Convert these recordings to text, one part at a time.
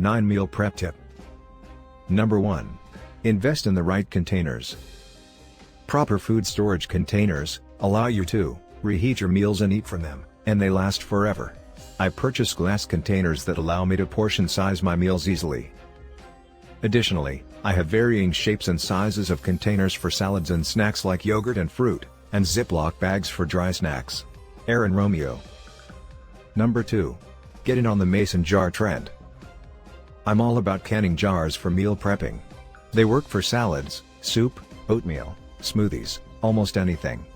9 Meal Prep Tip. Number 1. Invest in the right containers. Proper food storage containers allow you to reheat your meals and eat from them, and they last forever. I purchase glass containers that allow me to portion size my meals easily. Additionally, I have varying shapes and sizes of containers for salads and snacks like yogurt and fruit, and Ziploc bags for dry snacks. Aaron Romeo. Number 2. Get in on the mason jar trend. I'm all about canning jars for meal prepping. They work for salads, soup, oatmeal, smoothies, almost anything.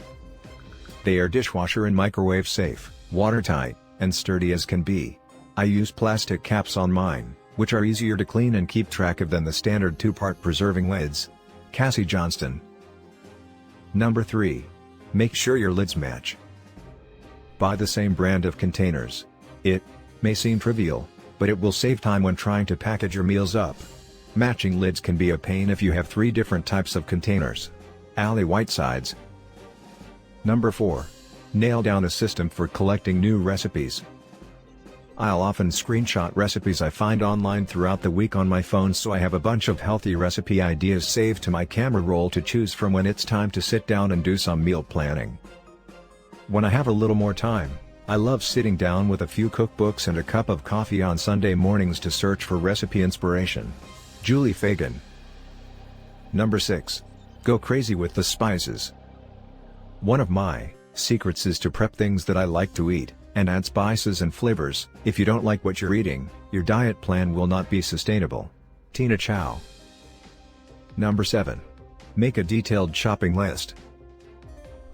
They are dishwasher and microwave safe, watertight, and sturdy as can be. I use plastic caps on mine, which are easier to clean and keep track of than the standard 2-part preserving lids. Cassie Johnston. Number 3. Make sure your lids match. Buy the same brand of containers. It may seem trivial, but it will save time when trying to package your meals up. Matching lids can be a pain if you have 3 different types of containers. Allie Whitesides. Number 4. Nail down a system for collecting new recipes. I'll often screenshot recipes I find online throughout the week on my phone, so I have a bunch of healthy recipe ideas saved to my camera roll to choose from when it's time to sit down and do some meal planning. When I have a little more time, I love sitting down with a few cookbooks and a cup of coffee on Sunday mornings to search for recipe inspiration. Julie Fagan. Number 6. Go crazy with the spices. One of my secrets is to prep things that I like to eat, and add spices and flavors. If you don't like what you're eating, your diet plan will not be sustainable. Tina Chow. Number 7. Make a detailed shopping list.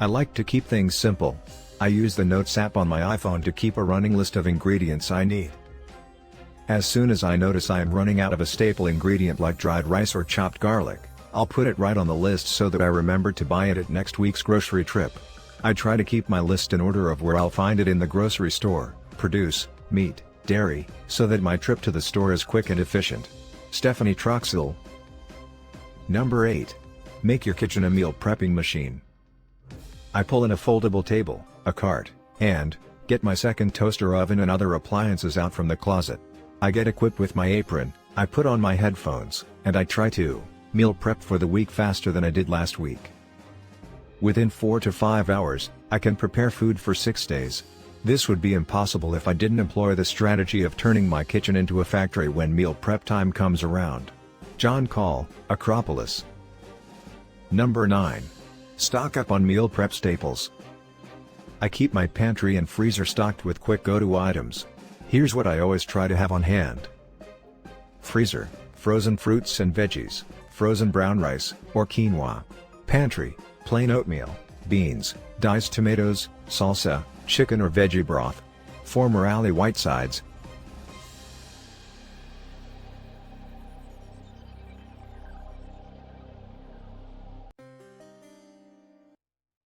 I like to keep things simple. I use the Notes app on my iPhone to keep a running list of ingredients I need. As soon as I notice I am running out of a staple ingredient like dried rice or chopped garlic, I'll put it right on the list so that I remember to buy it at next week's grocery trip. I try to keep my list in order of where I'll find it in the grocery store, produce, meat, dairy, so that my trip to the store is quick and efficient. Stephanie Troxel. Number 8. Make your kitchen a meal prepping machine. I pull in a foldable table, a cart, and get my second toaster oven and other appliances out from the closet. I get equipped with my apron, I put on my headphones, and I try to meal prep for the week faster than I did last week. Within 4 to 5 hours, I can prepare food for 6 days. This would be impossible if I didn't employ the strategy of turning my kitchen into a factory when meal prep time comes around. John Call, Acropolis. Number 9. Stock up on meal prep staples. I keep my pantry and freezer stocked with quick go-to items. Here's what I always try to have on hand. Freezer, frozen fruits and veggies, frozen brown rice, or quinoa. Pantry, plain oatmeal, beans, diced tomatoes, salsa, chicken or veggie broth. Former Allie Whitesides.